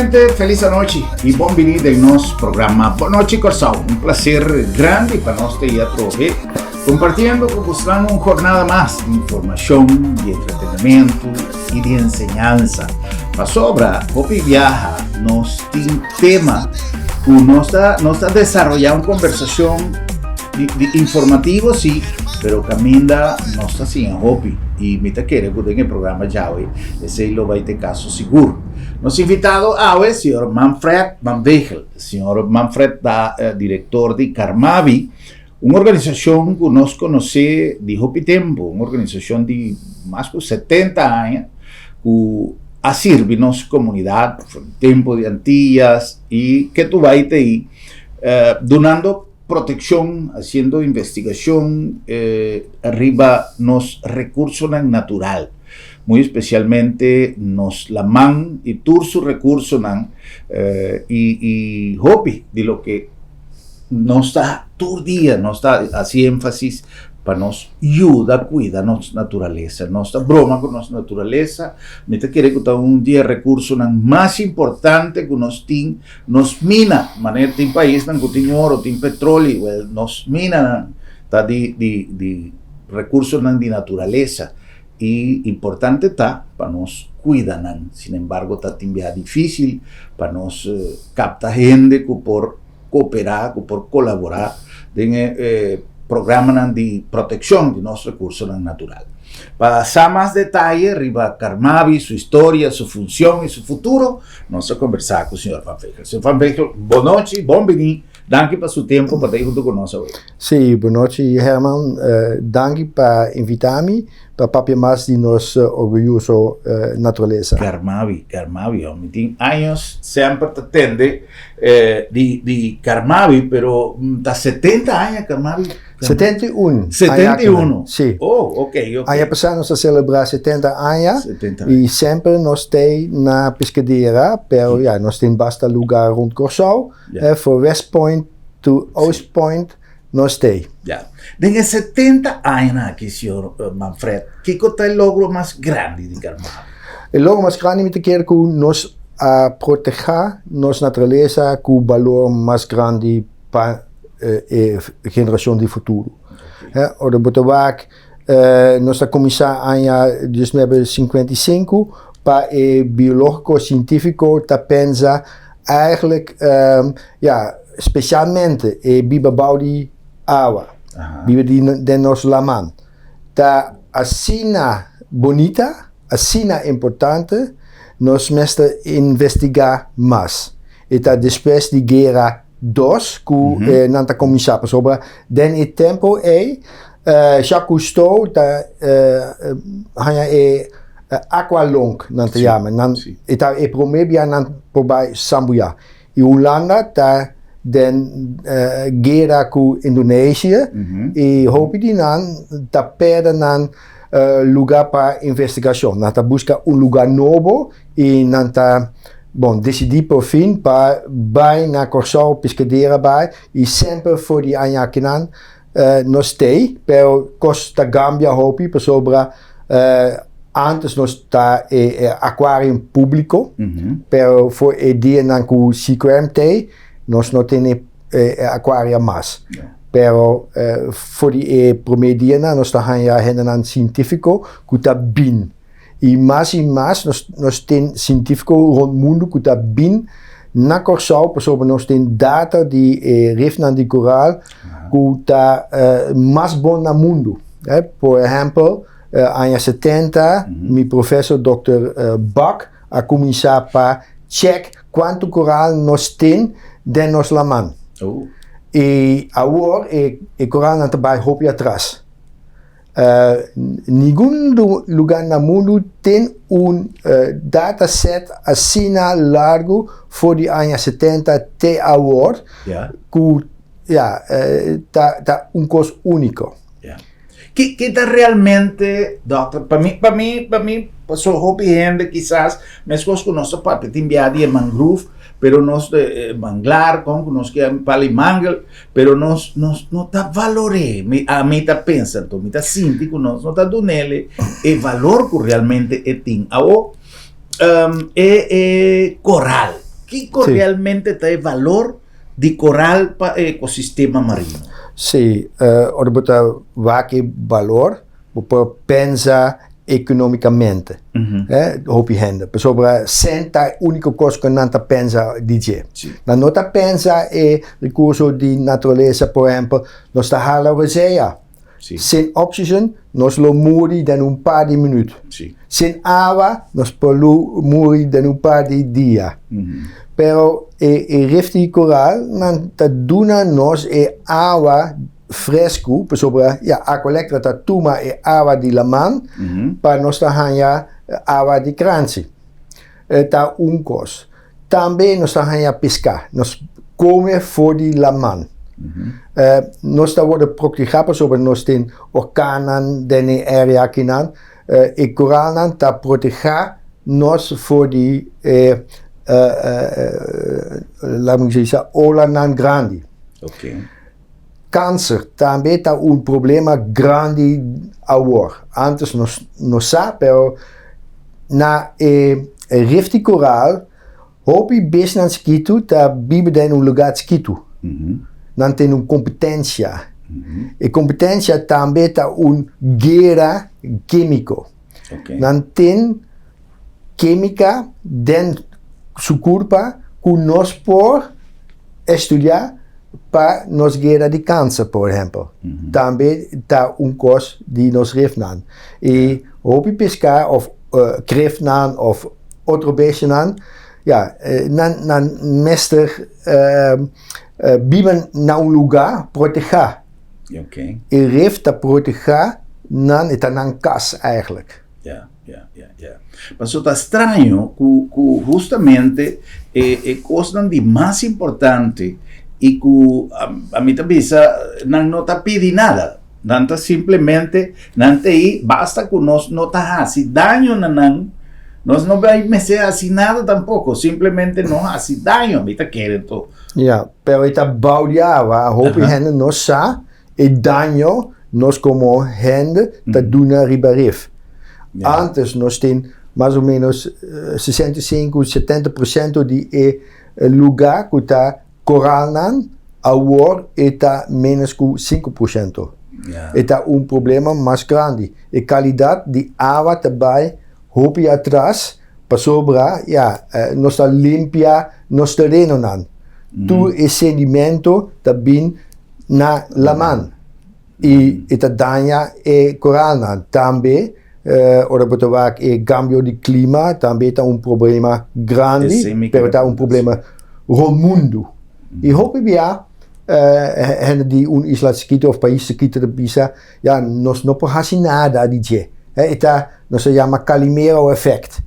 gente, feliz noite e bem-vindo em nosso programa Boa Noite Corsal. Um prazer grande para nós ter aqui compartilhando com vocês uma jornada mais de informação, de entretenimento e de enseñanza. Para sobra, hoje viaja, nós temos tema que nós está desenvolvendo uma conversação de informativo, sim, pero caminda nós está assim, hoje. E me está querendo que o programa já hoje, esse lo vai ter caso seguro. Nosso invitado hoje é o senhor Manfred Van Weegel. O senhor Manfred é diretor de Carmavi, uma organização que nós conhecemos de há tempo, uma organização de mais de 70 anos, que sirve nossa comunidade por tempo de Antillas e que tu vai ter donando protección, haciendo investigación arriba nos recursos natural, muy especialmente nos la man y todos sus recursos y hobby de lo que nos está todo el día, nos está así énfasis para nos ayuda, cuida nos naturaleza, nos broma con nos naturaleza, me te quiere que un día recurso más importante que nos mina, manera de país que tiene oro, tiene petróleo, nos mina de recursos de naturaleza y importante está para nos cuidar, sin embargo está también difícil para nos captar gente que por cooperar, que por colaborar en programas de protección de nuestros recursos naturales. Para saber más detalles, arriba Carmavi, su historia, su función y su futuro, vamos a conversar con el señor Van Weegel. Señor Van Weegel, buenas noches, bienvenido. Dank por su tiempo para estar junto con nosotros hoy. Sí, buenas noches, Herman. Dank por invitarme para papel más de nuestro orgulloso naturaleza. Carmavi, tiene años, siempre te atende de Carmavi, pero está 70 años Carmavi. 71. 71? Sí. Oh, ok. Año pasado nos celebrar 70 años. 70 años. Y siempre nos estamos na pescadeira, pero ya nos tenemos basta lugar rond Corsau. Voor West Point to Oost Point nos estamos. Ya. De 70 años aquí, señor Manfred, ¿qué es el logro más grande de Carmavi? El logro más grande me quiere que nos proteger nuestra naturaleza con el valor más grande para generação de futuro. Ora, Botawac, nossa comissão año 2055 para biológico científico está pensa eigenlijk especialmente bibabau de água, biba de nos laman. Tá assina bonita, assina importante, nós mestre investigar mais. E tá depois de guerra que nanta começar para sobre den tempo já custou aqualong nanta chama eta promebia nan pobai Sambuja e Holanda tá den guerra com Indonésia e hope di nan tá perda nan lugar para investigação nanta busca lugar novo e nanta decidi por fim para bij naar Corsau pescadeira bij e sempre voor die anjakinan nos tem pero Costa Gambia hopi per sobra antes nos está aquarium público pero for dia nan ku CQMT nos não tem aquário mais pero voor die promedia nos está hanya científico que tá bin. E mais nós temos científicos rond o mundo que está bem na Corsau, por exemplo, nós temos data de rifna de coral que está mais bom no mundo. Por exemplo, anos 70, meu professor Dr. Bach a começar para check quanto coral nós temos dentro nos laman. E agora o coral não está bem hopi atrás. Nenhum lugar no mundo tem dataset assim largo for die anos 70 até agora que tá coisa única. Que está realmente, doctor, para mim, passou hobby quizás, mas coisas que nossa parte tem viado de mangrove, pero nós manglar com nós que palimangel, pero nós não tá valore, a mim tá pensando, me tá sentindo nós não tá dando nele valor que realmente tem. É coral. ¿Qué realmente trae valor de coral para el ecosistema marino? Sí, ora bota vaque valor, por pensar economicamente. Hopi gente. Per sopra senta unico cosa che non pensa dice. Sì. La nota pensa è recurso di naturaleza, per esempio, non sta hala reseia. Sì. Sin oxygen, nos lo muri dan un par di minuti. Sì. Sin agua, nos muri dan un par di dia. Pero il rif di coral, non duna nos agua fresco, per sopra, acqua elettrica tatuma e agua di laman, per nostra hanya agua di cranzi. Ta un cos. Também nós hanya pescar. Nós come voor die laman. Nós worden protegado sobre nós tem orkanen denne area kinan. E coral ta proteger nós voor die laat me zeggen, olanan grandi. Ok. Câncer também está problema grande agora. Antes não sabe, pero na Rift Coral, hopi business skitu, está vive em lugar skitu. Não tem competência. E competência também está guerra químico. Okay. Não tem química dentro sua culpa que nós por estudar para nos guerra de câncer, por exemplo. Também está coisa de nos refnan. E hopi pescar of krefnan of outro beestje nan mester biben na lugar proteger. Okay. E rif ta proteger nan het nan kas eigenlijk. Ja. Mas isso está estranho que justamente coisa de mais importante e que a mim também não está pedindo nada. Não está simplesmente, não tem, basta que nós não está fazendo dano, nós não vamos fazer nada tampouco, simplesmente não faz dano, a mim está querendo. Ja, pero está baudiava, hopi gente não sabe, e dano nós como gente está dando ribarif. Antes nós tem mais ou menos 65-70% de lugar que está coral nan, agora está menos que 5%. Está problema mais grande. A qualidade de água também, hopi atrás, para sobrar, nós está limpia nos terreno nan. Tu e sedimento também na laman. E está danha e coral nan. Também, ora botar cambio de clima, também está problema grande, pero está problema no mundo. E hopi via hen die isla skieten of país skieten de bisa, nós não podemos nada dizer. Eta nós se chama Calimero effect.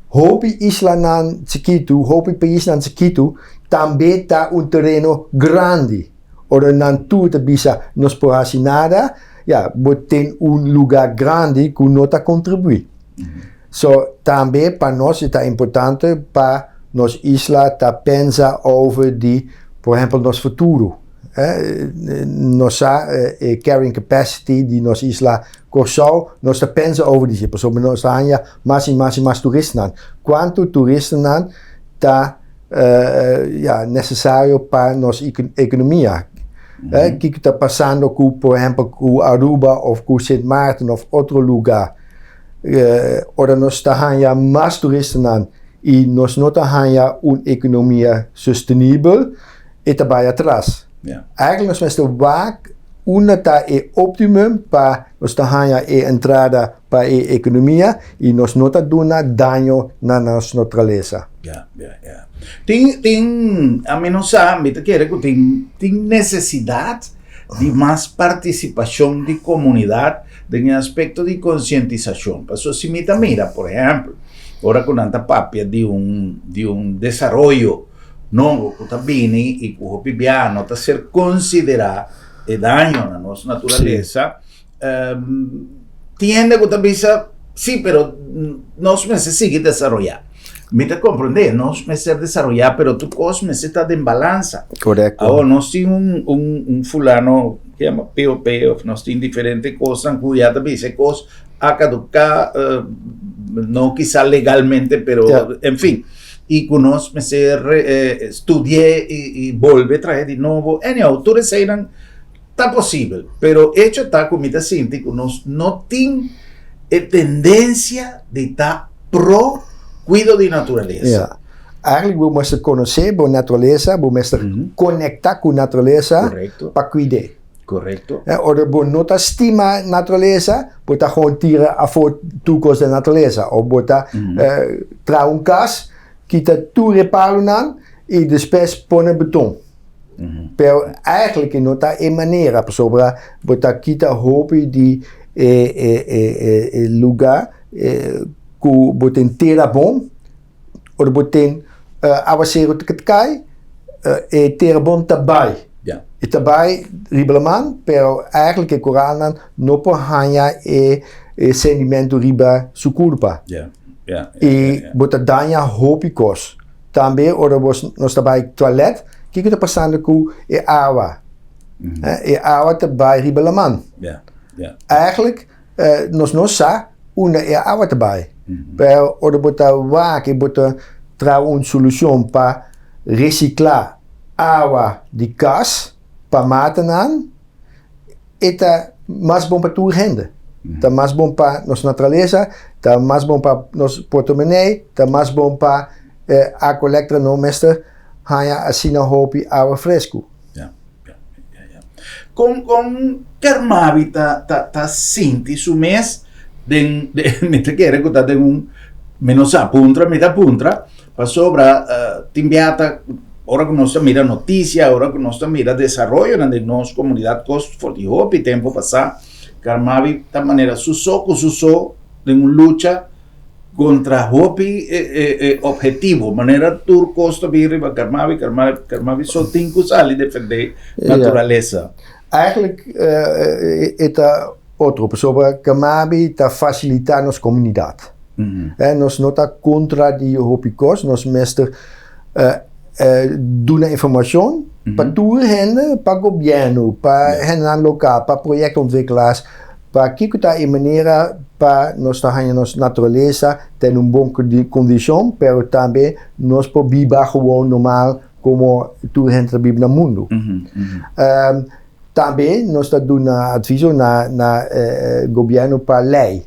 Hopi isla nan skitu, hopi país nan skitu, também está terreno grande. Ora nan tu de bisa nós podemos nada, botem lugar grande que não está contribui. So também para nós é importante para nos isla ta pensa over die, por exemplo, nos futuro. Nossa carrying capacity die nos isla Corsau, nós ta pensa over die. Por exemplo, nós hanya mais toeristen. Quanto toeristen ta necessário para nossa economia. Que está passando com, por exemplo, com Aruba of com Sint Maarten of outro lugar. Ora nós ta hanya mais toeristen e nós não temos uma economia sustentável e está atrás. Eigenlijk nós temos que optimum para nós ter a entrada para a economia e nós não temos dano na nossa natureza. Tem a menos sabe que tem necessidade de mais participação de comunidade em aspecto de conscientização. Para se mira, por exemplo, ora con tanta papia di un desarrollo novo que está vindo e que o piano está ser considerado e daño na nossa natureza, tiende que também sim, pero nós necessitamos desarrollar. Me está compreender, nós necessitamos desarrollar, pero tu coisa necessita de balança. Correto. Agora, nós temos fulano que chama POP, nós temos diferentes coisas, cuidado também, essa coisa a caducar, não quizá legalmente, pero en fin, e conosco estudei e volve trazer de novo. E autores eram tá possível, pero hecho está comida sinti que nós não tem tendência de estar pro cuido de natureza. Ja. Eigenlijk we moeten conhecer a natureza, we moeten conectar com a natureza para cuidar. Correcto. Oder we não estima a natureza, we tá gewoon tirar a voor toekomst da natureza. Ou we tá trouw cas, que tá tu reparar e depois põe beton. Pero eigenlijk não tá em maneira, sobre we tá kita hopi de lugar que we tem terra bom, ou we tem avacero te cai e terra bom tabai. E tabai ribelaman, pero eigenlijk in Koran não pohanya sedimento riba su culpa. E bota danha hopicos. Também ora nós tabai toilet, que está passando com água. E água tabai ribelaman. Eigenlijk nós não sa una água tabai. Pero ora bota que bota trouw uma solução para reciclar água de gas. Para matanan, está mais bom para tua renda. Está mais bom para nossa natureza, está mais bom para nosso portemonnee, está mais bom para a collector não mestre, hanya assim na hopi água fresco. Com Kermavi tá sinti su mês de mentre que recuta de menos a puntra, mita puntra, para sobra timbiata. Ahora que nós mira notícia, ahora que nós mira desarrollo na nossa comunidade cost for the hope, tempo passar, Kermavi da maneira susou de luta contra hope objetivo, maneira tur costa birriba Kermavi só tem que usar e defender natureza. Eigenlijk é outro, sobre Kermavi está facilitar nossa comunidade. Nós não está contra de hope cost, nós mestre doen informação para tua renda, para o governo, para renda local, para projectontwikkelaars, para que está em maneira para nós estar nossa natureza ter boa condição, pero também nós podemos gewoon normal como tua renda vive no mundo. Também nós está dando adviso na governo para lei.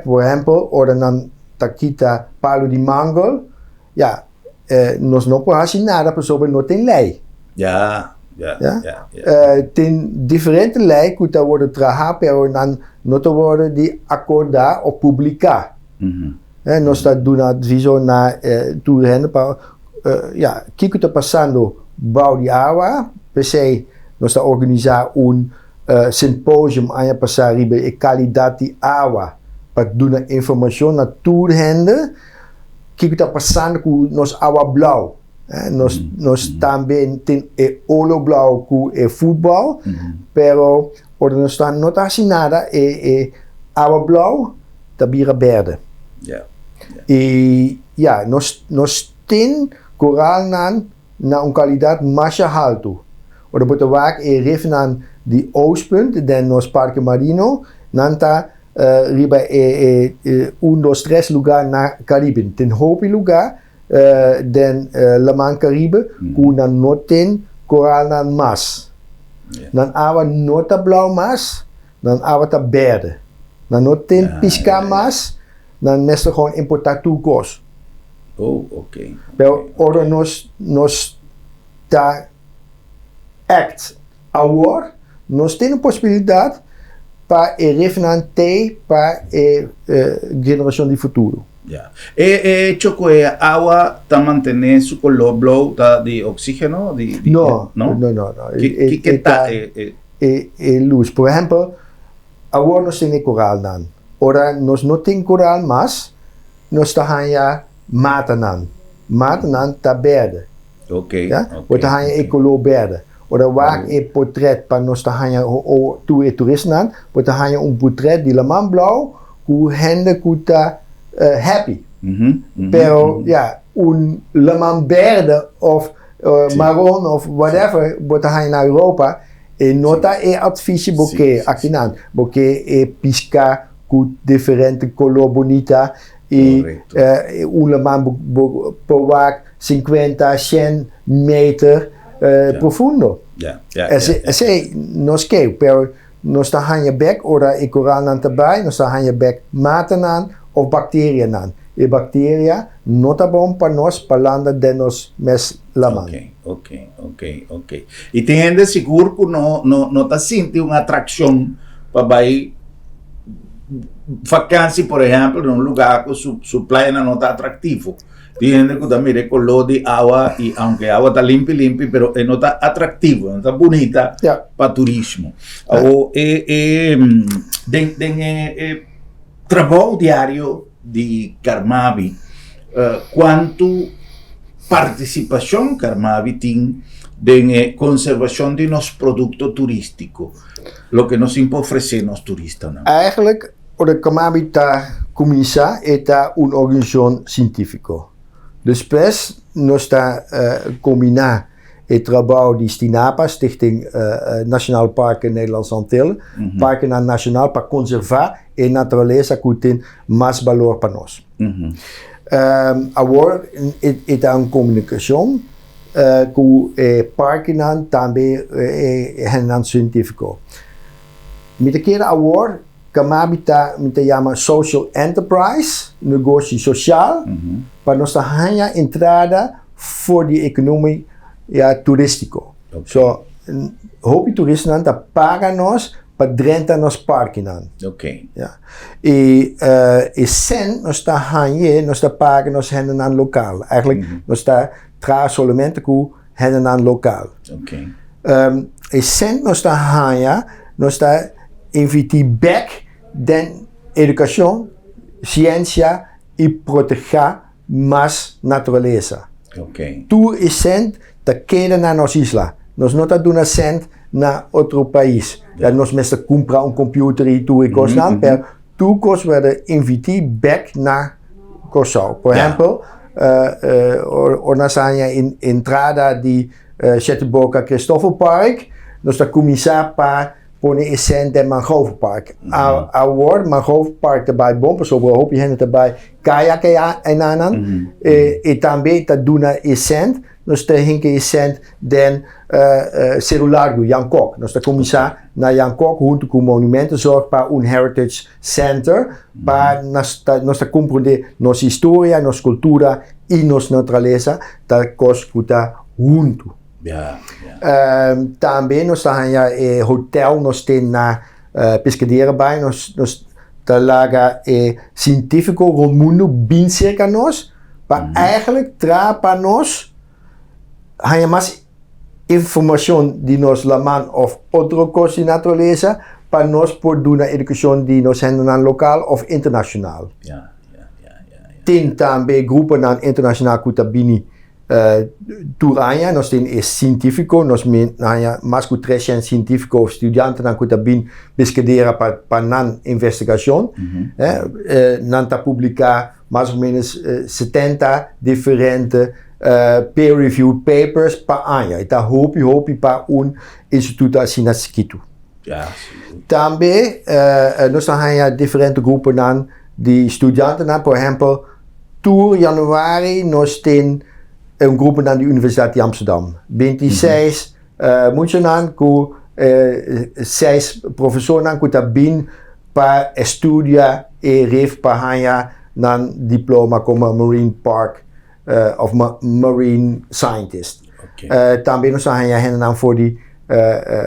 Por exemplo, ora não está aqui palo de mango, nós não podemos fazer nada, porque não tem lei. Tem diferentes leis que worden trabalhadas, mas não worden de acordar ou publicar. Nós estamos dando adviso na turno para o que está passando bouw de água, PC, nós estamos organizando symposium ano passado sobre a qualidade de água para dar informação na turno. Que está passando com nossa água blauw. Nós também temos óleo blauw com futebol, pero nós não está assim nada, água blauw, está vira verde. E nós temos coral na uma qualidade mais alta. Oder botar vaak revenan de oostpunt, den nos parque marino, nanta riba dos tres lugar na Caribe. Ten hopi lugar den Laman Caribe, kuna noten coral nan mas. Dan awa nota blauw mas, dan awa ta berde. Dan noten pisca mas, dan nesta gewoon importar toekos. Oh, oké. Pero ora nos ta act award, nos tem possibilidade para refinante para a geração de futuro. Ya. Choco agua ta mantener su color blue de oxígeno No. ¿Qué ta luz, por exemplo, agora nós temos coral nan. Ora nós não tem coral mas nós está já mata nan. Mata nan ta verde. Okay. Ja? Wordt hij color verde. Ora waar portret para nós está já o toeristen aan, wordt hij portret de Laman blauw, hoe hende kuta happy. Pero Laman verde of marron of whatever, wordt hij naar Europa. E nota advisie porque aqui não, porque pisca com diferente color bonita E un man provac 50, 100 meter profundo. Se nos que, pero nos está hanja bek ora e coral nan tabai, nos está hanja bek maten aan of bacteriën aan. E bacteria nota bom para nós palanda de nos mes laman. Ok. E tem gente seguro que não tá sentindo uma atração para ir vacância, por exemplo, num lugar que su praia não está atrativo. Tem gente que também é color de água e aunque a água está limpa, pero não está atrativo, não está bonita para turismo. Trabalho diário de Carmavi, quanto participação Carmavi tem de conservação de nos produtos turísticos, o que nos pode oferecer nos turistas. Eigenlijk, o Carmavi está começar é uma organização científica. Depois, nós está combinar o trabalho de Stinapa, Stichting Nationaal Parken Nederlandse Antillen, Parken Nacional para conservar a natureza que tem mais valor para nós. Agora, é uma comunicação que o parken também é científico. Met keer agora, Carmavi está chama social enterprise, negócio social, para nós ganhar entrada voor die economie turístico. So, hoop toeristen aan, dat pagan nós para drenta nos parken aan. E sen nós está ganhar, nós está pagan nós henden aan lokaal. Eigenlijk nós está tra solamente com henden aan lokaal. E sen nós está ganhar, nós está invitar back den educação, ciência e proteger mais natureza. Tu é cent da queda na nossa isla. Nós não estamos dando cent na outro país. Nós mesmo comprar computer e tu e coisa não, mas tu coisa vai invitar back na Curaçao. Por exemplo, nós temos entrada de Cheteboca Christoffel Park, nós estamos começar para pôr a cent de Mangrovepark. Agora, Mangrovepark erbij bom, so we hopen hen erbij kajaken en aan. E também está dando a cent, nós temos a cent den celular do Jankok. Nós estamos começar na Jankok, junto com o monumento, zorg para heritage center, para nós compreender nossa história, nossa cultura e nossa natureza, da coisa que está junto. Também nós temos hotel, nós temos na pescadeira bij, nós temos científico rond mundo bem cerca nós, para eigenlijk trazer para nós mais informação de nós laman of outra coisa de natureza, para nós poder dar educação de nós na local of internacional. Tem também grupos internacional que também Turanya, nós temos científico, nós temos mais de 300 científicos ou estudantes que também pesquisam para a investigação. Nós publicar mais ou menos 70 diferentes peer-reviewed papers para ano. Então, hope para instituto assim na Quito. Também, nós temos diferentes grupos de estudantes, por exemplo, tour januari, nós temos grupo na Universidade de Amsterdam. 26 muitos com 6 professores que também para estudar e ref para ganhar diploma como Marine Park of Marine Scientist. Também nós ganhamos voor die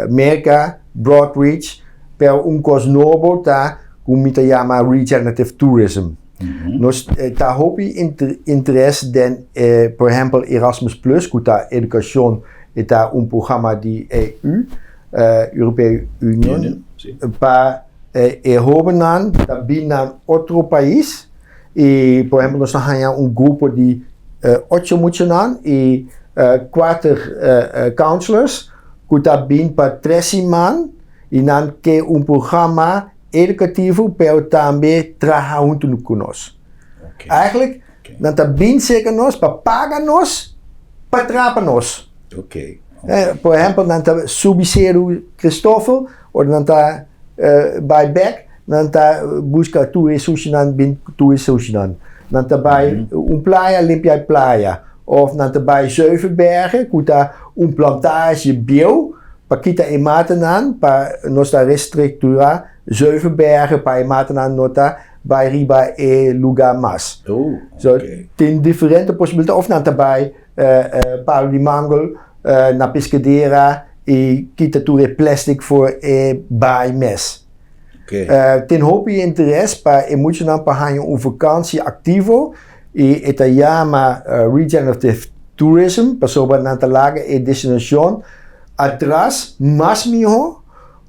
Amerika, Broadreach, per coisa novo tá com o que chama Regenerative Tourism. Nós temos interesse em, por exemplo, Erasmus Plus, que é educação, é programa de EU, Europeia União, para erhoben também em outro país. E, por exemplo, nós temos grupo de 8 muitos e 4 counselors, que também para 13 man, e não que programa educativo, pero também trabalha junto conosco. Eigenlijk, não está bem zeker nós, para pagar nós, para trabalhar nós. Por exemplo, não está subsidiando Christoffel, ou não está buyback, não está buscar tu e sushi bem tu e sushi. dan daarbij een playa, limpia playa. Of dan daarbij Zevenbergen, kuta een plantage bio, pakita e matenan, pa nosta restrictura, Zevenbergen, pa e matenan nota, bij riba e lugar mas. So, ten differente possibiliteiten, of dan daarbij Palo di Mangel, na pescadera, e kita ture plastic voor e bij mes. Ten hoop je interesse, pa emotional pa hanyo een vakantie activo, e Itayama Regenerative Tourism, pa soba nantalaga e destination, atras, mas miho,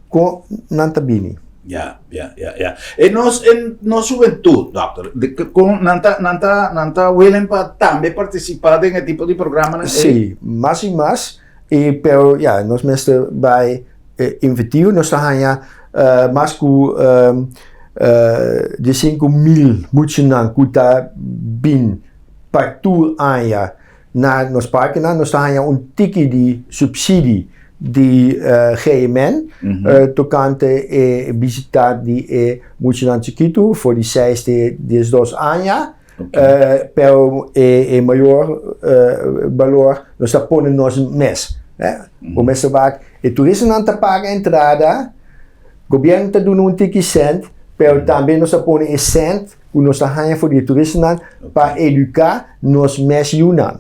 ko nantabini. Ja. En nos juventud, doctor, nanta willen pa también participar en el tipo de programa. Sí, más y más. Pero ya, nos meeste bij inventivo, nos hanya más ku de 5.000 moeten kuta bin partout anja na nos parken nos hanya un tiki di subsidie di GMN tocante visitar di moeten chiquito voor die 6 de 2 anja. Pero maior valor nos ponen nos mes. O mes vaak e toeristen aan te pagar entrada, governo te doen un tiki cent, pero também nos ponen e cent, o nos hanha voor die toeristen para educar nos mes yunan.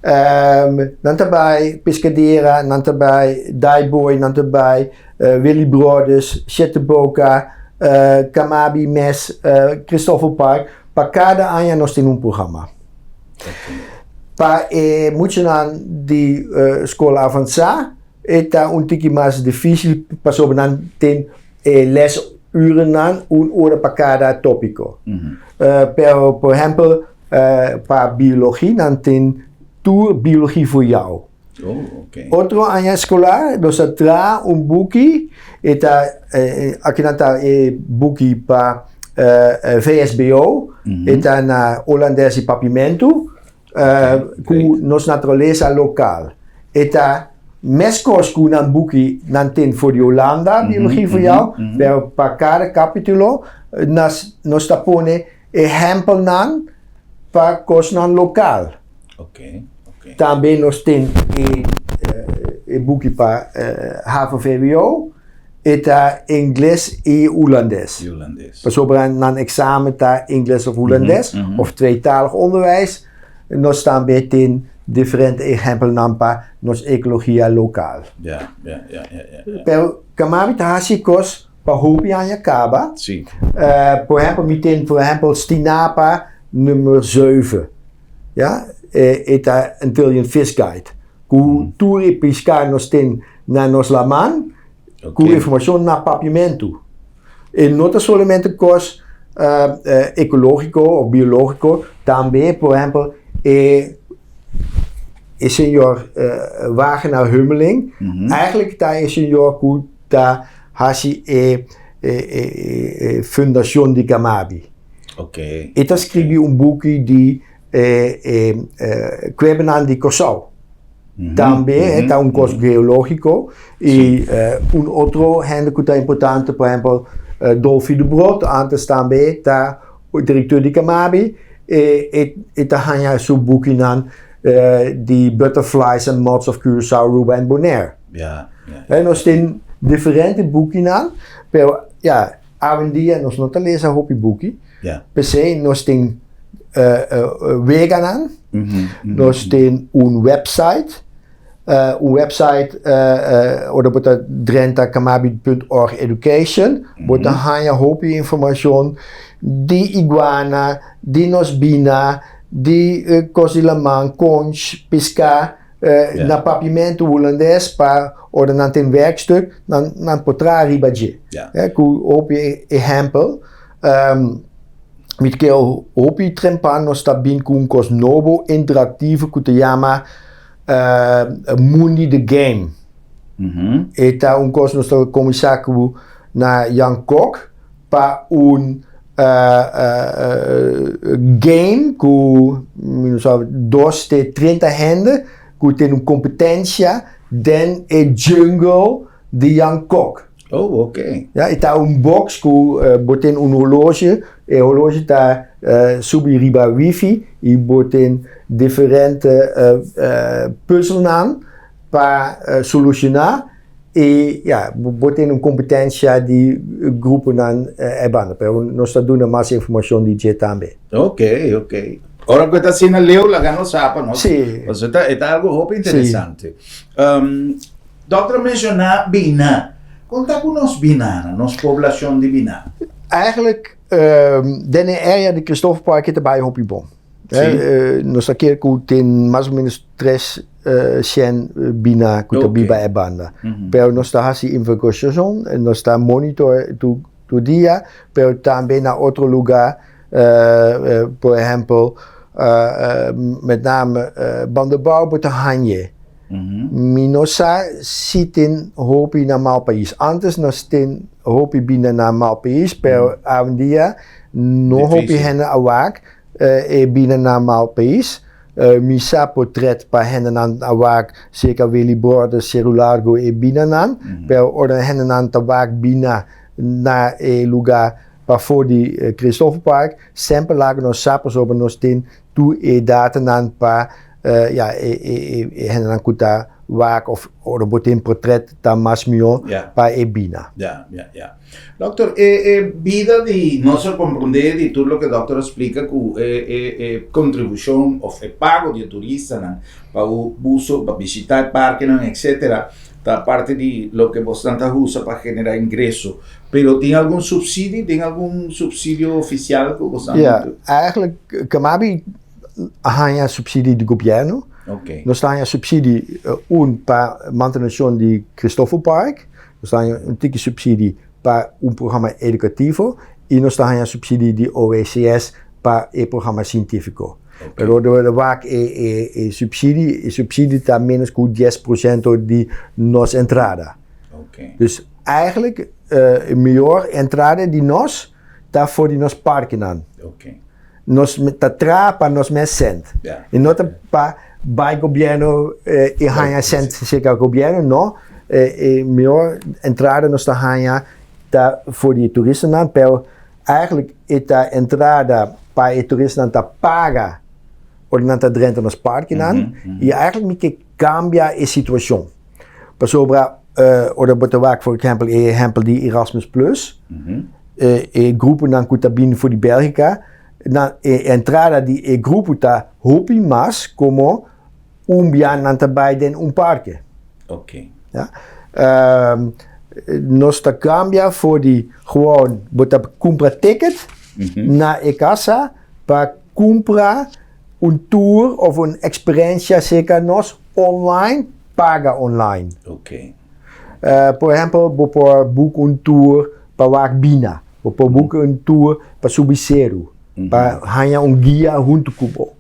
Dan daarbij Pescadera, dan daarbij Daiboy, dan daarbij Willy Brothers, Cheteboca, Kamabi Mes, Christoffel Park. Pa cada año nos tiene un programa. Pa moeten aan die school avanzar, eta un tiki más difícil, pa sobre dan ten lesuren aan, un hora pa cada tópico. Pero, por ejemplo, pa biologie, dan ten tour biologie voor jou. Otro año escolar, nos tra un buki, eta aquí nanta buki pa VSBO, eta na Holandese Papiamento, ku nos naturaleza local. Eta meskos ku nan buki nan tin voor die Holanda biologie voor jou, pero pa cada capítulo nos tapone ejemplo nan pa kos nan local. Também nos tin buki pa HAVO-VWO, eta Engels e Holandes. Bijvoorbeeld na een examen ta Engels of Holandes, of tweetalig onderwijs, nos staan bij in differente exempelen nampa nos ecologia lokaal. Pero kamabi ta hasikos pa hopi aan Jakaba. Por exemplo, Stinapa nummer 7. Ja, eta Antillian Fish Guide. Ku touri pescar nos tin na nos laman. Com informação na papiamento. E não somente cos ecológico ou biológico, também, por exemplo, senhor Wagenaar Hummeling, eigenlijk daar is senhor que daar hasi fundação de Kamabi. Eta escrevi boekje die Kwebenan di Cosau. Também está curso geológico e outro handicap importante, por exemplo, Dolfi de Brot, antes também está o diretor de Kamabi e está ganhando seu boekje de Butterflies and Moths of Curaçao, Aruba and Bonaire. Nós temos diferentes boekjes pero hoje em dia nós não temos um boekje. Per se nós temos vegan nós temos website, oder bota drenta.kamabi.org education, bota hanya hopi information di iguana, di nosbina, di cosilaman, conch, pisca, na papiamento holandês pa oder na ten werkstuk, na potra ribadje. Ku hopi exempel. Met keel hopi trempan nos tabin kun kos nobo interactieve kutayama Mundi the Game. Eta un kos nos komisaku na Jan Kok pa un game ku minus 30 hende ku ten un competencia den jungle de Jan Kok. Oh, oké. Ja, eta un box ku boten un horloge, horloge ta subi riba wifi, e botem diferente puzzles aan para solucionar e botem competência de grupo nan ebana, pero nós está dando mais informação de dia também. Ok. Ahora que está haciendo el Leo, la gano zapa, ¿no? Sí. O sea, está algo interesante. Doctor menciona Bina. Conta com nos Bina, nos poblação de Bina. Eigenlijk, de área de Christoffelpark is erbij hoppie bom. Nós aqui tem mais ou menos 3 Bina que biba é banda. Pero nós está assim investigação, nós está monitor do dia, pero também na outro lugar, por exemplo, met name bandenbouw bij de Hanje. Minosa sitin hopi na mal país. Antes nós ten hopi bina na mal país, pero hoje dia no hopi hen awak bina na mal país. Misa portret pa hen an awak zeker wili borde celulargo bina nan, pero ora hen an tabak bina na lugar pa voor die Christoffelpark, sempre lagen nos sapos op nos ten tu data nan pa hen an kuta wak of botin portret ta mas mio pa bina. Ya. Doctor, vida de no se comprender de todo lo que el doctor explica que contribución o pago de turistas para uso, para visitar parques, etcétera. Da parte de lo que vos tantas usa para generar ingreso, pero ¿tiene algún subsidio? ¿Tiene algún subsidio oficial que vos tantas? Eigenlijk kamabi hanya subsidie de governo. Nós temos subsidie para manutenção de Christoffelpark. Nós temos tique subsidie para programa educativo e nós temos subsidie de OECS para programa científico. Pero de vaak subsidie está menos que 10% de nossa entrada. Dus eigenlijk melhor entrada de nós está voor de nos parken aan. Nós está para nós mais cent. E não está para bij governo e ganha cent seca governo, não. Melhor entrada nós está voor de toeristen aan, pero eigenlijk esta entrada para de toeristen está paga ordinanta dentro nos parques e eigenlijk moet je cambia a situação. Para sobra ora botawak voor exemplo die Erasmus Plus, grupo nan kutabin voor die Belgica, na entrada die grupo ta hopi mas como bian nan tabay den parque. Ja. Nos ta cambia voor die gewoon bota compra ticket na casa para comprar tour of een experiência zeker nos online, paga online. Por exemplo, por book tour para Wagbina, por book tour para Subiceiro, para hanya guia junto cubo.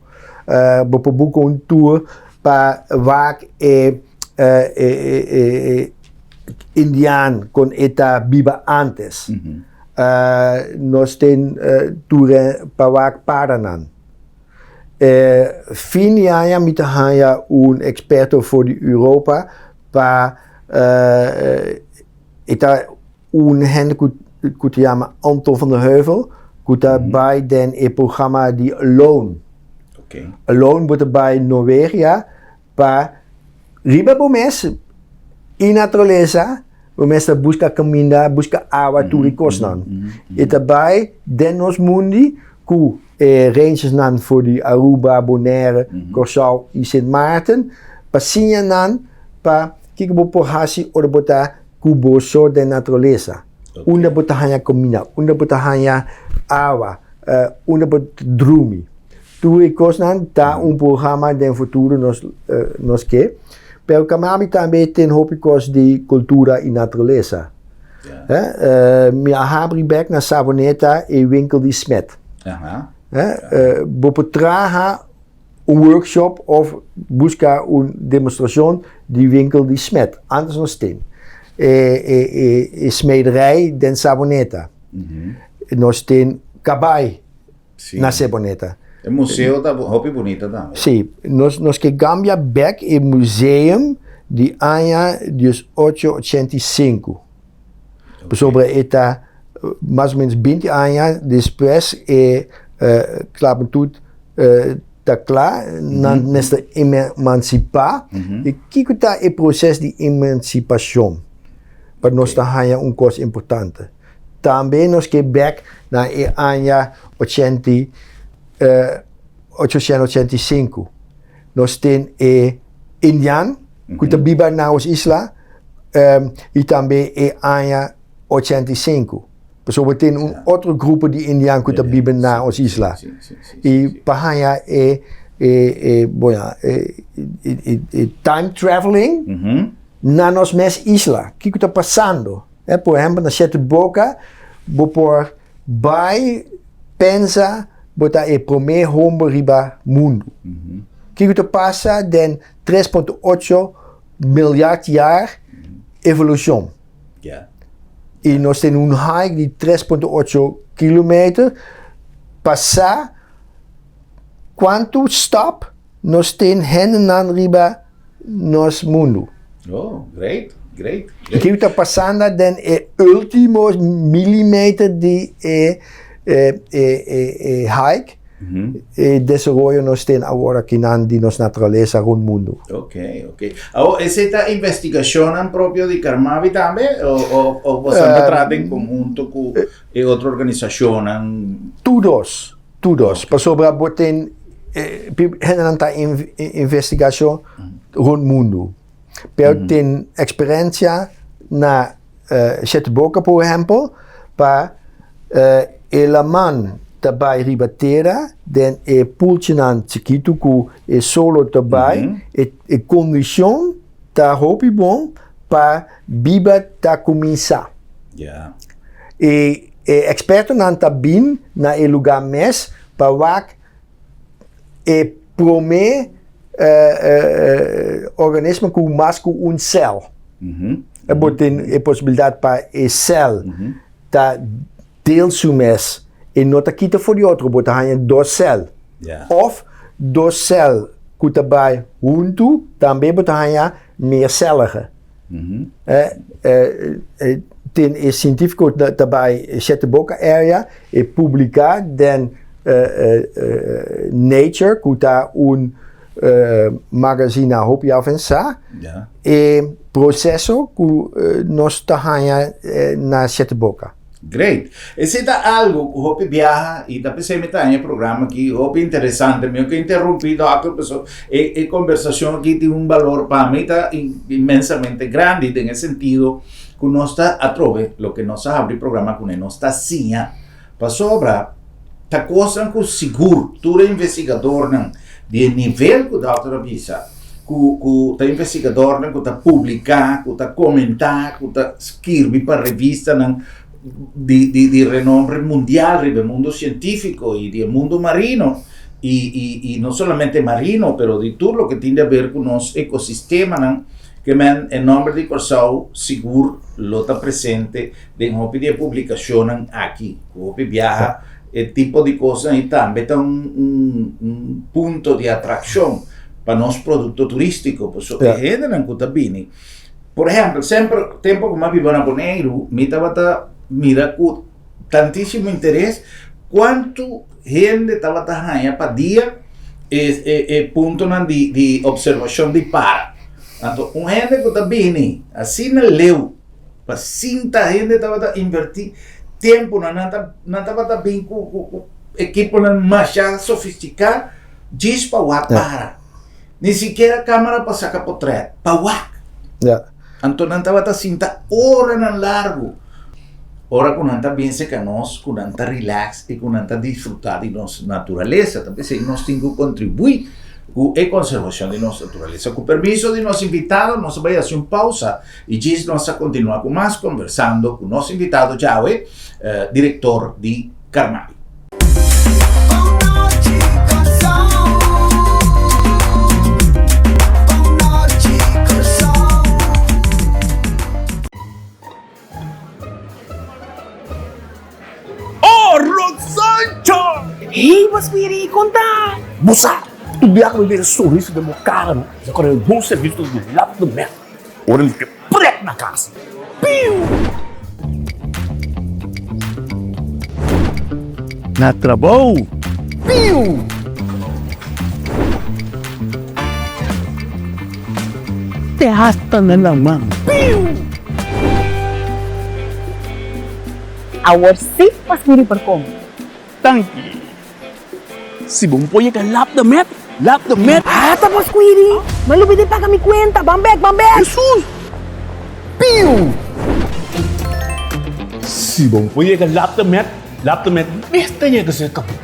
Por book tour para Wag Indian con eta biba antes. Nos ten tour para Wag Paranan. Fin jaar met een experto voor Europa, para een hen kunt jama Anton van der Heuvel, kunt bij den programma die Alone. Alone wordt bij Noruega, para riba bomes in natureza, bomes busca caminda, busca agua turicos nan. Bij den nos mundi ku ranges nan voor die Aruba, Bonaire, Curaçao e Sint Maarten. Pasinha nan pa kikbo pohasi ora bota kubo so de natureza. Unda bota hanya comina, unda bota hanya awa, unda bota drumi. Tu ikos nan ta programa den futuro nos que. Pero kamami também tem hopikos de cultura e natureza. Mi ahabri back na Savoneta e winkel die smet. Bopotraha workshop of busca demonstração de winkel die smet. Anders nog steen. Smederij den Savoneta. Nog steen Cabai na Savoneta. O museu tá roupa bonita também. Sim, nós que Gambia back e museum de ano 1885. Sobre eta mais ou menos 20 anos depois klappen doet, dat klaar, nesta emancipar, e kiko tá e processo de emancipação, para nós tá hanya coisa importante. Também nós que back na ano 885, nós tem Indian, que tá viva na isla, e também ano 85. Pessoal, tem outro grupo de indianos que vivem na isla. E para time traveling na nossa mesma isla. O que está passando? Por exemplo, na Sete Boca, por vai pensar botar o primeiro homem riba mundo. O que está passando den 3,8 miljard jaar evolução. E nós temos hike de 3,8 km. Passar quanto stop nós temos na riba nosso mundo. Oh, great. O que está passando é o último milímetro de hike e desenvolvimento nós temos agora aqui na natureza no mundo. Ok. Essa investigação própria de Carmavi também ou você trata em conjunto com outra organização? Todos. Para sobre botem tanta investigação no mundo. Pero tem experiência na Sete Boca, por exemplo, para eleman daarbij ribatera, dan pultjenan chiquito que solo daarbij, e condição da hopi bom para biba da começar. Yeah. E experto nan tabin na lugar mes para wak prome organisme com mais que cel. É possibilidade para cel da deelsumes e não está quita voor die outro, botar hanya 2 cel. Of 2 cel que daarbij junto, também botar hanya meer cellige. Tem científico daarbij Sete Boca area e publicar den Nature, que está magazine hoop je avançar e processo que nós está na Sete Boca. Great. Esse é algo que eu viaja e da pessoa me está em programa que eu interessante, meu que interrompido a pessoa e conversação aqui tem valor para mim tá imensamente grande em sentido que nós está a trove lo que nós abre programa com nós está sim para sobra tá coisa que seguro todo investigador não de nível que dá outra visa que tá investigador não que tá publicar que tá comentar que tá escrever para revista não de renombre mundial del mundo científico y del mundo marino y no solamente marino pero de todo lo que tiene a ver con los ecosistemas que en nombre de Corsau seguro lo está presente de una publicación aquí que viaja el tipo de cosas y también está un punto de atracción para los productos turísticos porque generan cutabini por ejemplo siempre tiempo que más vivo en Aboneiro me estaba mira com tantíssimo interesse quanto gente estava trabalhando para dia ponto de observação de para então gente que está bem assim não leu para cinta gente estava invertir tempo não estava bem com equipe mais sofisticado diz para nem sequer câmera para sacar portrait para então não estava cinta hora na largo. Ora con anta bien se canos, con anta relax e con anta disfrutar de nossa natureza, também se nós temos que contribuir com a conservação de nossa natureza. Com o permisso de nosso invitado, nós vamos fazer uma pausa e diz nós a continuar com mais conversando com o nosso invitado, Jaue, diretor de Carmavi. Hei, mas me contar! Moça, tu viaja a ver o sorriso do meu cara, agora é um bom serviço do lado do merda. Ora, ele fica preto na casa. Piu! Na trabalho, Piu! Te hasta na naman. Our safe pas miri perkom. Tangki. Si Bumpoy ka lap the met. Lap the met. Ah, tapos Quiri. Malupit din pa kami kwenta. Bambek. Jesus! Piu! Si Bumpoy ka lap the met. Lap the met. Besta niya kasi kapo.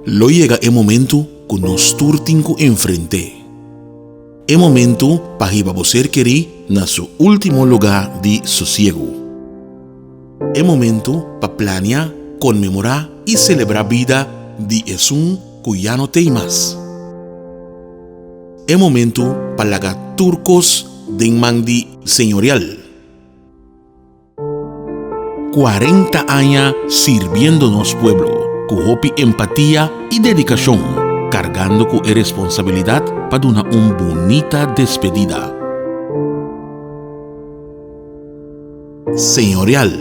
Lo llega el momento que nos turtinco enfrente. El momento para que você querer na su último lugar de sosiego. El momento para planear, conmemorar y celebrar vida de Jesús que ya no tem más. El momento para lagar turcos de mandi señorial. 40 años sirviéndonos pueblo. Con hopi empatía y dedicación, cargando con responsabilidad para una bonita despedida. Señorial,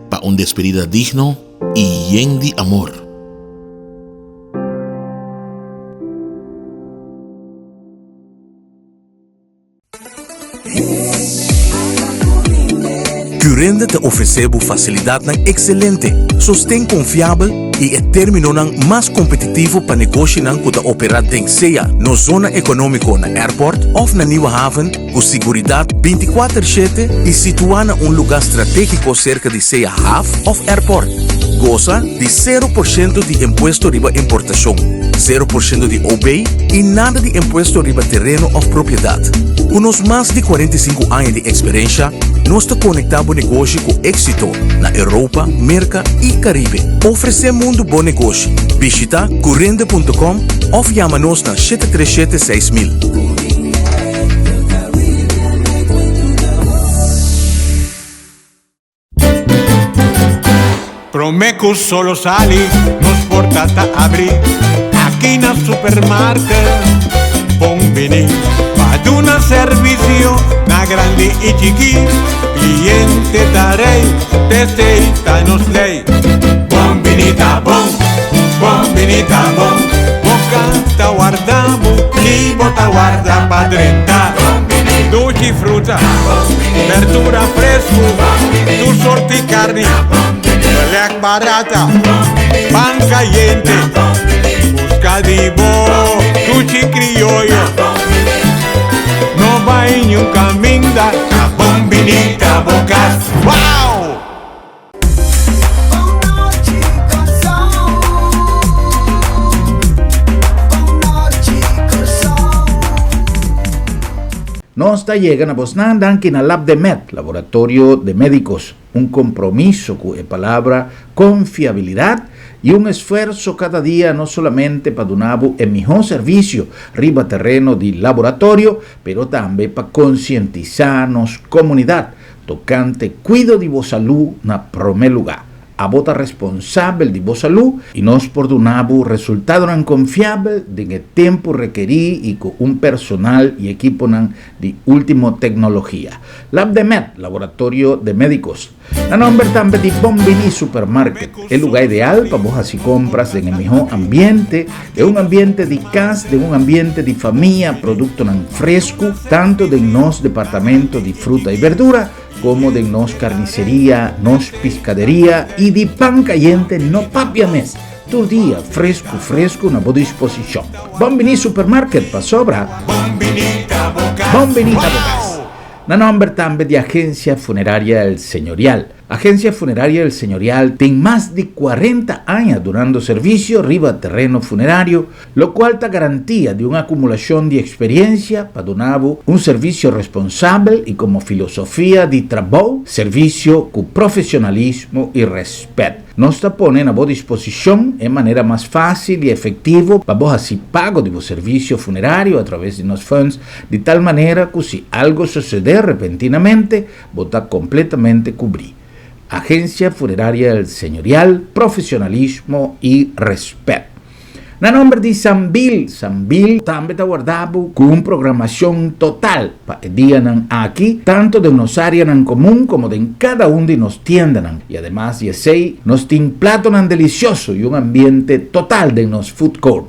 para una despedida digno y lleno de amor. Currende te oferece facilidade excelente, sustento confiável e termino mais competitivo para negócio que te operar em seja na zona econômica na airport ou na Nieuwe Haven, com segurança 24/7 e situada em lugar estratégico cerca de seja half of airport. Goza de 0% de imposto riba importação, 0% de OB e nada de imposto riba terreno ou propriedade. Com os mais de 45 anos de experiência, nós te conectamos negócio com êxito na Europa, América e Caribe. Oferecemos um bom negócio. Visita currende.com ou chama-nos na 737-6000. Promeco solo sali, nos portata abri. Aqui na supermarket, bombini. Paduna servicio, na grande e chiqui. Cliente darei, testeita nos lei. Bombinita bom, bombinita bom. Boca ta guardamo, libo ta guarda padrenta. Dolci frutta, verdura fresco, tu sorti carne. Pelec barata, pan caliente, busca de bo, tuchi criollo. No va en un camino da bombinita bocas. ¡Wow! Nos está llegando a Bosnandan que en el Lab de Med, Laboratorio de Médicos, un compromiso con la palabra confiabilidad y un esfuerzo cada día no solamente para donar el mejor servicio riba terreno del laboratorio, pero también para concientizarnos comunidad tocante cuido de vos salud na primer lugar. A bota responsable de vos salud y nos por donabo resultado tan confiable de que tiempo requerí y con un personal y equipo de última tecnología. Lab de Med, Laboratorio de Médicos. La nombre también de Bombini Supermarket, el lugar ideal para vos así compras en el mejor ambiente, de un ambiente de casa, de un ambiente de familia, producto tan fresco, tanto de nos departamento de fruta y verdura, como de nos carnicería, nos pescadería y de pan caliente no papiames. Todo día fresco, una buena disposición. Bombini Supermarket para sobra. Bombinita Bocas. La nombre también de Agencia Funeraria El Señorial. Agencia Funeraria del Señorial tiene más de 40 años dando servicio arriba terreno funerario, lo cual te garantía de una acumulación de experiencia para donar un servicio responsable y como filosofía de trabajo, servicio con profesionalismo y respeto. Nos te ponen a vos disposición de manera más fácil y efectiva para vos así pago de vos servicio funerario a través de los funds, de tal manera que si algo sucede repentinamente, vos está completamente cubrido. Agencia Funeraria del Señorial, profesionalismo y respeto. Na nombre de Sambil también está guardado con programación total para el día aquí, tanto de unos áreas en común como de en cada uno de nos tiendas. Y además de ese, nos tiene plato delicioso y un ambiente total de nos food court.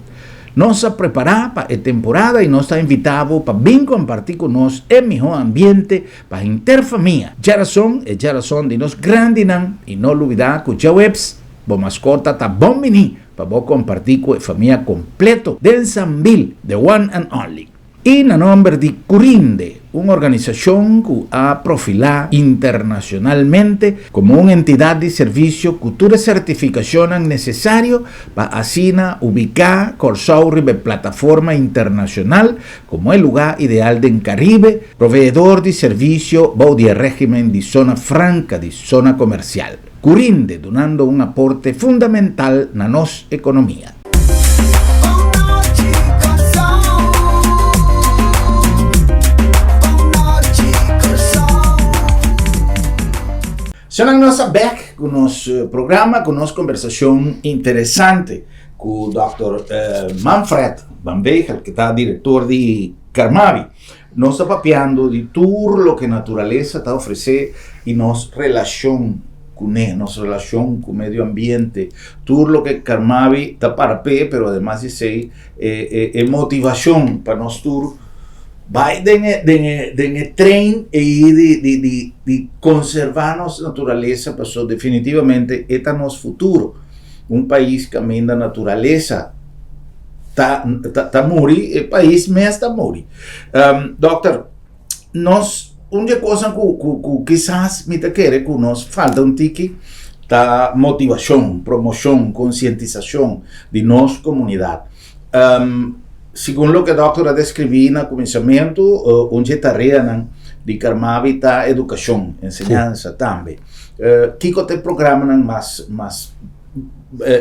Nos ha preparado para la temporada y nos está invitado para bien compartir con nos el mejor ambiente para interfamilia. Ya son de nos grandes y no olvidar que ya webs, bo mascota está bom vini para vos compartir con la familia completo del Sambil, the one and only. Y en nombre de Curinde, una organización que ha profilado internacionalmente como una entidad de servicio que toda certificación necesaria para así ubicar Corsao en plataforma internacional como el lugar ideal del Caribe, proveedor de servicio de régimen de zona franca, de zona comercial. Curinde, donando un aporte fundamental a nuestra economía. Será nossa back com nosso programa, com nossa conversação interessante com o Dr. Manfred Van Weegel, que está diretor de Carmavi. Nós estamos papeando de tudo o que a natureza está oferecendo e nossa relação com ele, nossa relação com o meio ambiente, tudo o que Carmavi está para pé, mas además de ser motivação para nós todos. Vai de trem e de conservar nossa natureza, porque definitivamente este é nosso futuro. País que caminha da natureza está morrer, o país mesmo está morrer. Doctor, nós, uma coisa que quizás me quer que nós falta tique da motivação, promoção, conscientização de nossa comunidade. Segundo o que a doutora descreveu no começamento, onde tarea de Carmavi está educação, ensinança também. Que é o programa mais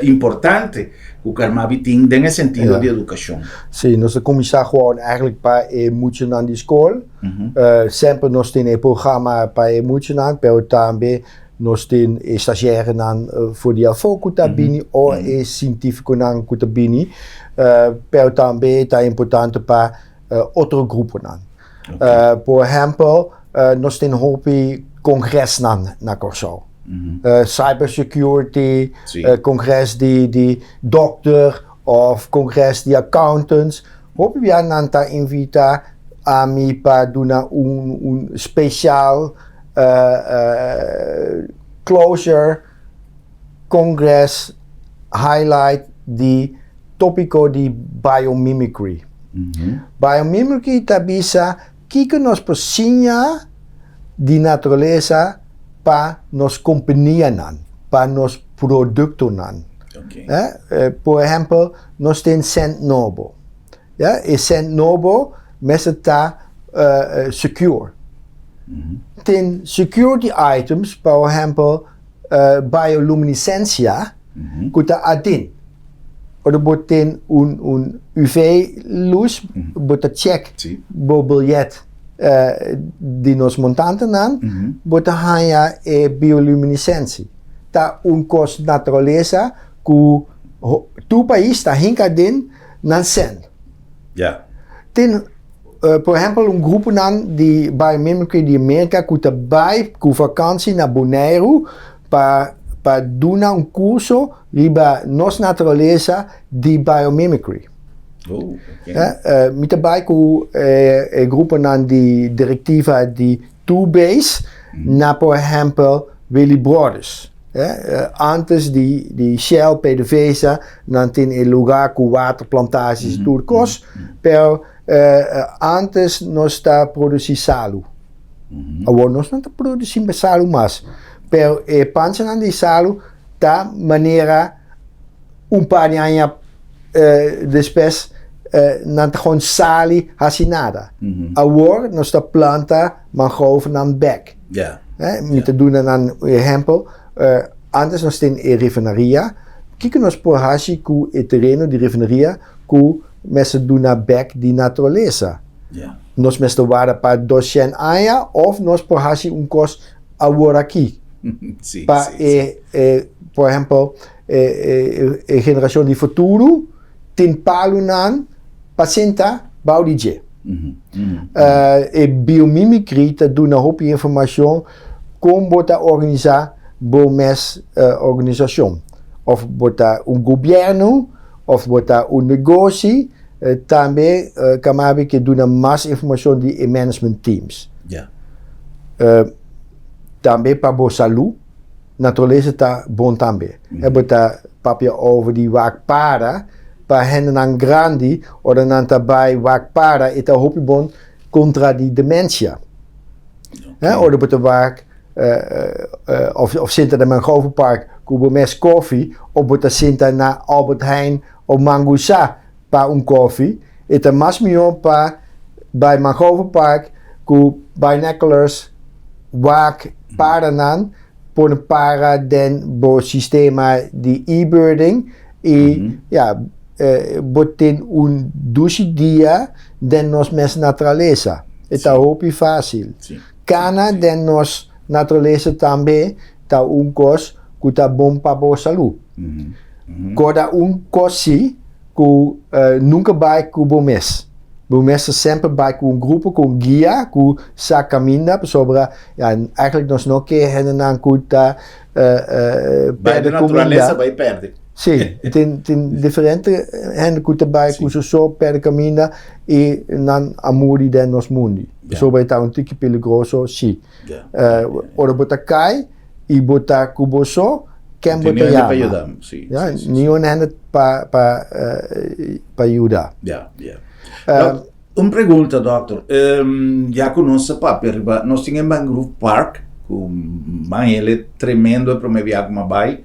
importante que o Carmavi tem no sentido de educação? Sim, nós começamos gewoon eigenlijk para moeten naar die school. Sempre nós temos programa para moeten naar, mas também nós temos estagiários voor die foco tabini ou científico nan kutabini. Pero também é importante para outros grupos. Por exemplo, nós temos congresso na Corsao. Cybersecurity, congresso de doctor ou congresso de accountants. Hoop we aan te invitar a mim para dar speciaal closure congresso highlight de tópico de biomimicry. Biomimicry está bisa que nós precisamos de natureza para nos companhia, para nos produtos. Por exemplo, nós temos Cent Novo. E Cent Novo está secure. Tem security items, por exemplo, bioluminescência, que está adin. Oder boten UV-luz, bota check, bo biljet die nos montanten nan, bota hanya bioluminescentie. Ta kost natureza ku tu país ta hinka din nan sen. Ja. Ten por exemplo grupo nan di biomimicry di Amerika ku tabay ku vakantie na Bonaire para dar curso riba nos natureza de biomimicry. Met daarbij groepen aan die directiva de two-base, na por exemplo Willy Brothers. Antes die Shell, PDVSA, não tem lugar com waterplantagens turcos, pero antes nós está produzir salo. Agora nós não está produzindo salo mais. per pensionan di salu ta manera un paar di anni después nant gewoon sali hasinada. Awor nos ta planta mangrove nan bek. Ja. Met doen dan exempel antes nos ten refineria. Kijk nos por hashi ku terreno di refineria ku messe doen na bek di naturaleza. Ja. Nos meste waarde pa 200 aya of nos por hashi un kos awor aqui. Sim, Pa sim. por exemplo generação de futuro tin palunan pacienta baudije. Biomimicry te doen een hoop informatie como bota organizar bomes organização. Of bota governo, of bota negócio, também kamabi que doen mais informação de management teams. Ja. Também para boa saúde, natureza está bom também. Bota papia over die waak para hen dan grandi, of dan daarbij waak para, het een hoop bon contra die dementia. Of de waak, of Sinta de Mangrovenpark, kubo mes koffie, of bota Sinta na Albert Heijn, of Mangusa, pa koffie. Het een masmion pa bij Mangrovenpark, ku binoculars, waak para nan, por para den bo sistema de e-birding, ja, botin un 12 dia den nos mes naturaleza. Eta hopi fácil. Cana den nos naturaleza também ta un cos que ta bom para boa saúde. Coda un cosi que nunca vai com bom mes. Bom mes sempre vai com grupo, com guia, com sa caminha, sobre ja, eigenlijk nos não que hen nan kuta Bij de naturaleza vai perde. Sim, tem diferente gente que trabalha com só per caminho e não amori de nos mundi. Sobre está um tique peligroso, sim. Ora botar cai e botar cuboso, quem botar já. Ja, nenhum gente para ajudar. Ja, ja. Pergunta, doutor. Já conosco para nós tínhamos Mangrove Park. Ele tremendo para me viajar uma bai,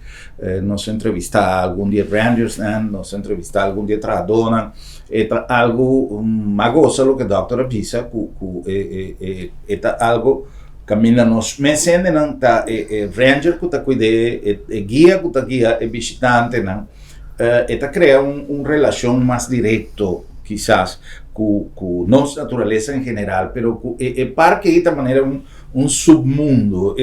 nos entrevistar algum dia Rangers, nos entrevistar algum dia Tradona, é algo magosa lo que o doutor avisa, é algo caminha nos me sente não tá Ranger que tá cuide guia que tá guia visitante não crea relação mais direto quizás com nossa natureza em geral, pero parque de maneira submundo.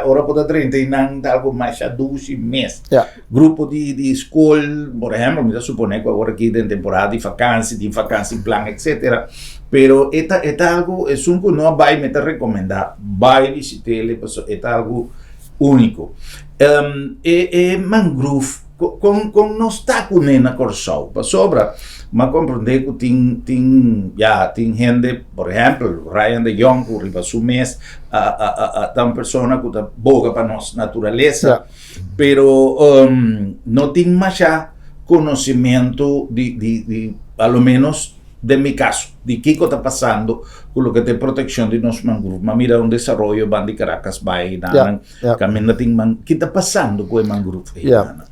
Ora pode treinar algo mais a 12 meses. Grupo de escola, por exemplo, me supone que agora aqui tem temporada de vacância plan, etc. Pero algo, é um que não vai me recomendar, vai visitar ele, é algo único. Mangrove, com não está com na Corsol, sobra. Mas compreender que tem gente, por exemplo, Ryan de Jong, que arriba su mês, uma pessoa que está boa para nossa natureza, pero não tem mais conhecimento de ao menos de mi caso, de qué está pasando con lo que tem proteção de nos mangroves. Mas mira um desenvolvimento van de Caracas vai, caminha tem que está passando com o mangrove.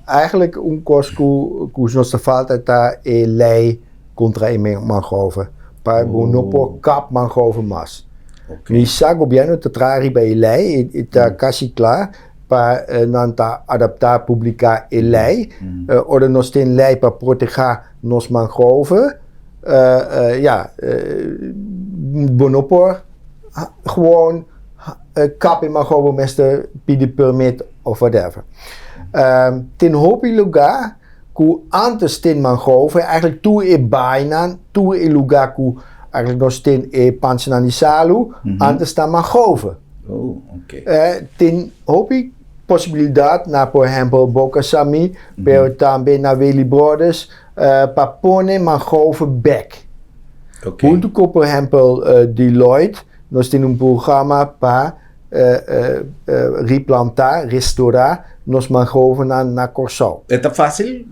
Eigenlijk een kost que nos falta está é lei contra a mangrove. Para não pôr cap mangrove mais. Mi sa governo te trari bij lei está quase claro para não adaptar publicar a lei. Ou nós tem lei para proteger nos mangrove. Bonopor gewoon kap in mangrove met de pide permit of whatever. Ten hopi lugar que antes ten mangrove eigenlijk toe bijna toe lugar que eigenlijk nog ten pensionan di salu antes ta mangrove. Ten hopi possibilidade na por exemplo Boca Sami, pero também na Veli Brothers para pôr mangrove back. Junto com por exemplo Deloitte, nós temos programa para replantar, restaurar nos mangroves na Corsol. É fácil?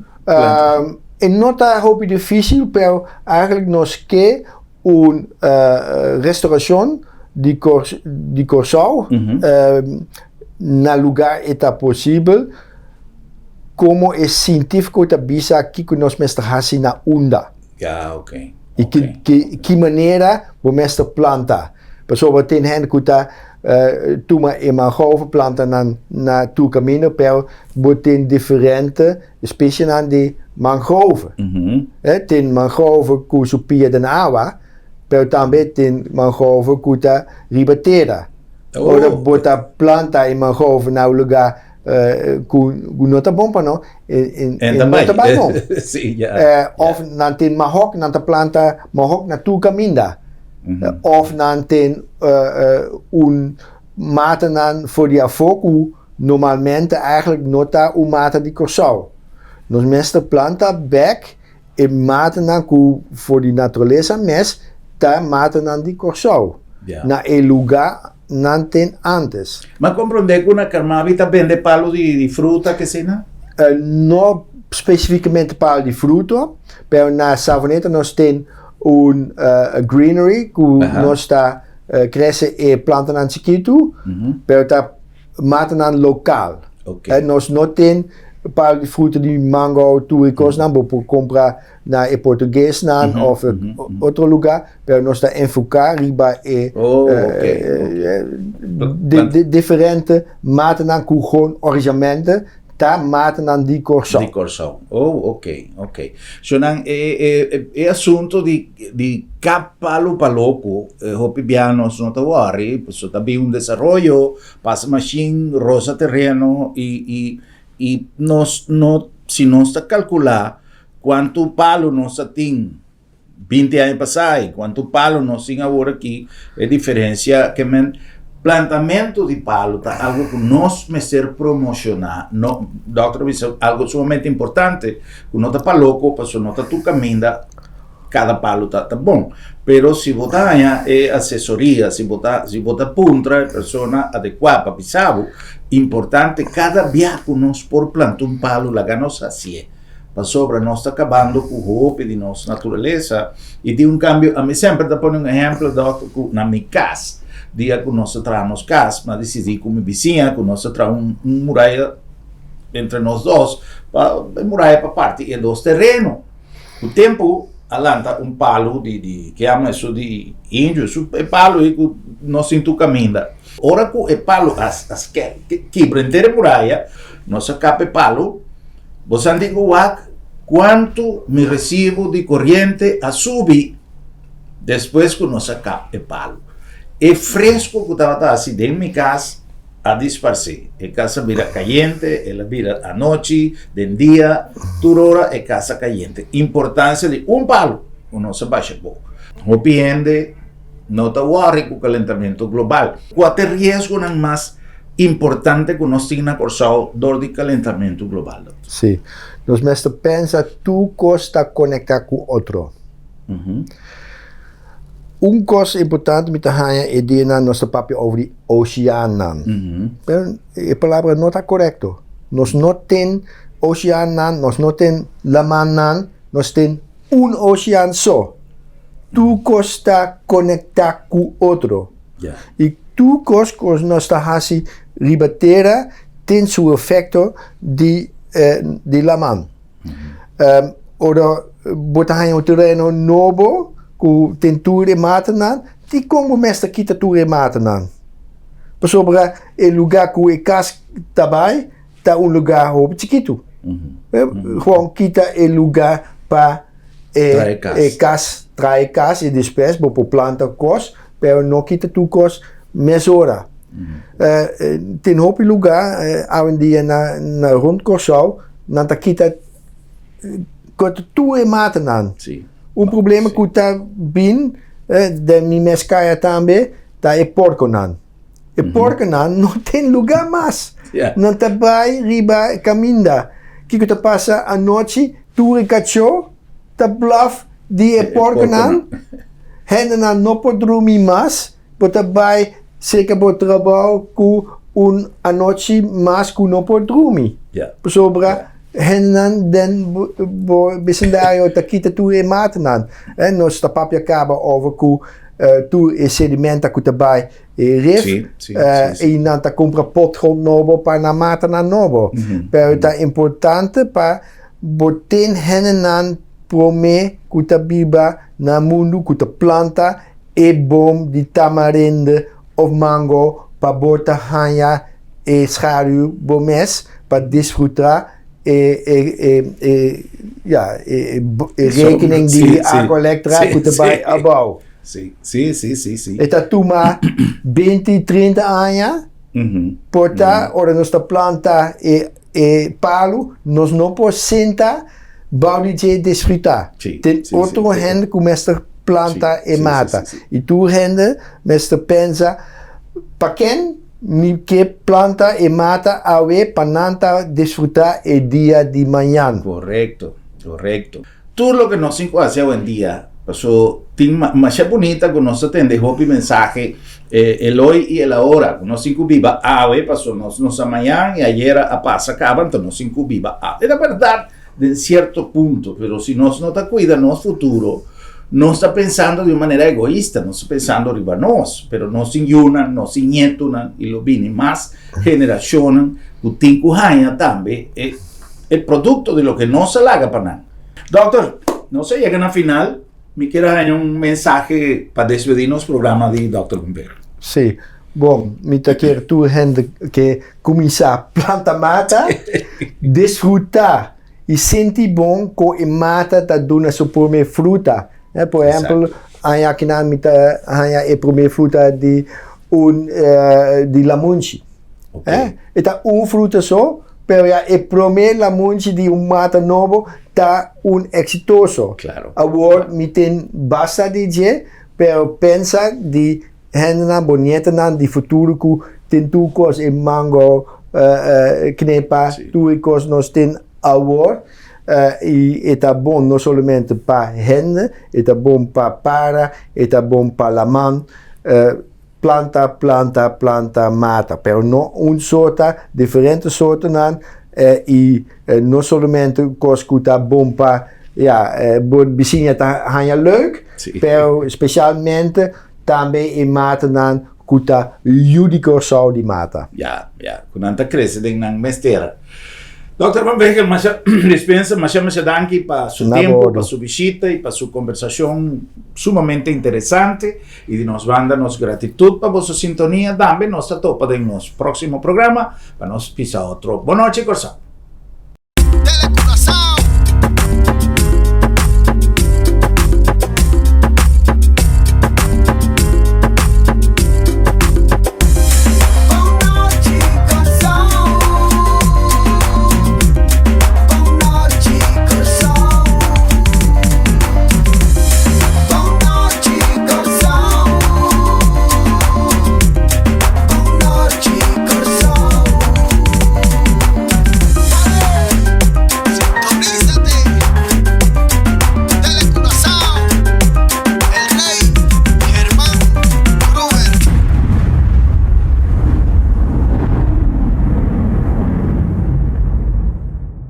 Não está muito difícil, mas eigenlijk nós queremos restauração de Corsol na lugar está possível, como é científico está bisa que nós mestre na onda. Ja, ok. E que maneira o mestre planta. Bijvoorbeeld tem gente que está toma mangrove planta na tu caminho, pero tem diferente espécies de mangrove. Tem mangrove que supia de água, pero também tem mangrove que está ribateira. Ora bota planta e mangrove na lugar que não está bom para não, não está bom. Sim, ja. Of não tem mahok, não planta mahok na tu caminho. Of não tem mate voor die foco, normalmente eigenlijk não está mate de corsal. Nós mestre planta back e mate que voor die natureza mes tá mate de corsal. Na lugar não tem antes. Mas compreender que na Carmavi também de palo de fruta que se não? Não especificamente palo de fruta, mas na Savoneta nós tem greenery que nós está cresce e planta na chiquito, mas tá mate local. Nós não tem palo de fruta de mango, turicos, não vou comprar na português não ou outro lugar, mas nós está enfocar riba e diferente mate na que gewoon originalmente tá mate na de corsão. De corsão. Ok. So nang assunto de capalo paloco, hopibianos no tawari, pues tabi un desarrollo, passa machine, rosa terreno e nós se nós está calcular quanto palo nós tem 20 anos passai, quanto palo nós tem agora aqui, é diferença que plantamento de palo tá algo que nós mestre promocionar, no, doutor, algo sumamente importante, que não tá paloco, para não tá tu caminha, cada palo tá bom, pero se botar assessoria, se botar puntra, persona adequada para pisar, importante cada dia que nós por plantar um palo, lá nós assim, para sobra nós está acabando com o hope de nossa natureza e de cambio, a mim sempre dá por exemplo, doutor, na minha casa, dia que nós trazemos casa, mas decidi com minha vizinha, que nós trazemos muralha entre nós dois, muralha para parte e dois terrenos. O tempo alanta palo que chama isso de índio, é palo que nós sentimos caminho. Ora que é palo as quebra inteira muralha, nós capa palo, você digo quanto me recebo de corrente a subir depois que nós capa palo. É fresco que estava assim dentro da minha casa a disparar. A casa vira caliente, ela vira à noite, de dia, toda hora é casa caliente. Importância de palo, o nosso baixa pouco. O piende não está worry com o calentamento global. Qual é o risco mais importante que nós temos na Corsal do calentamento global? Sim. Nós mesmo pensa tu costa conectar com outro. Coisa importante met de haaien é de na nosso papel over de oceanen. A palavra não está correto. Nós não tem oceanen, nós não tem lamanan, nós tem oceano só. Tu costa conectar com outro. E tu costa nós está assim ribateira tem seu efeito de laman. Ora botar haaien o terreno novo ku ten toere matenan, die komen mestre kita toere matenan. Bijvoorbeeld, een lugar ku e kas tabai, ta un lugar hoop chiquito. Gewoon kita een lugar pa trae kas e después bo planta kos, pero no kita tu kos mesora. Ten hoop lugar, awen die na rond Corsau, nanta kita kot toere matenan. Problema que está bem, de minha mescaia também, tá é porco não. E porco não tem lugar mais. Não tá vai riba caminha. Que tá passa a noite, tu e cachorro, tá bluff de porco não. Hende não pode dormir mais, porque vai cerca do trabalho com a noite mais que não pode dormir. Sobre Henan den bisendario ta kita tu e matenan. Nós ta papia acaba over ku tu e sedimenta que tabai e rif e nanta compra potgrond novo para na mata na novo. Pero tá importante para boten henenan prome que tabiba na mundo que ta planta e bom de tamarinde of mango para botar hanha e schaduw bomes para desfrutar rekening die Aqua Electra que tabai abau. Sí. Eta tuma 20, 30 anos, porta, ora nós planta e palo, nós não podemos sentar, baudice desfrutar. Tem outro gente que começa a planta e mata. E tu gente, começa a pensar, para quem me que planta e mata, awe para desfrutar o dia de manhã. Correcto. Tú lo que nos hace hoy en día, pasó más bonita con nos atende hopi mensaje el hoy y el ahora, nos viva ave pasó nos amanhã y ayer a pasa acaban, entonces nos viva ave. Es verdad de cierto punto, pero si nos no te cuida no futuro, no está pensando de una manera egoísta, no está pensando arriba nos, pero nos inyunan, nos inietunan y lo vienen más generaciones, utincu haña también el producto de lo que no se haga para nada. Doctor, no se llegan a final. Me quiera dar un mensaje para despedirnos del programa de Dr. Bombero. Sí, bom, me quero tu gente que começar a planta mata, desfrutar e sentir bom com a mata tá dando a sua primeira fruta. Por exemplo, aqui na mita a primeira fruta de lamunchi. Então, fruta só, pero a primeira lamunchi de mata novo tá exitoso. Claro. Agora me tem basta de pero pensa de gente bonita de futuro que tem tu cos e mango knepa tu cos nos tem agora e tá bom não somente para gente, tá bom para tá bom para la man planta mata, pero não sorta diferente sorta nan e não somente cos que tá bom para vizinha tá hanha leuk, pero especialmente também em mata nan que tá judico só de mata. Com tanta cresce de nan mestera. Dr. Van Vegel, dispensa, muchas gracias para su tiempo, para su visita y para su conversación sumamente interesante. Y de nos banda-nos gratitud para vuestra sintonía. También nos topa en nuestro próximo programa para nos pisar otro. Boa noite, Corsão.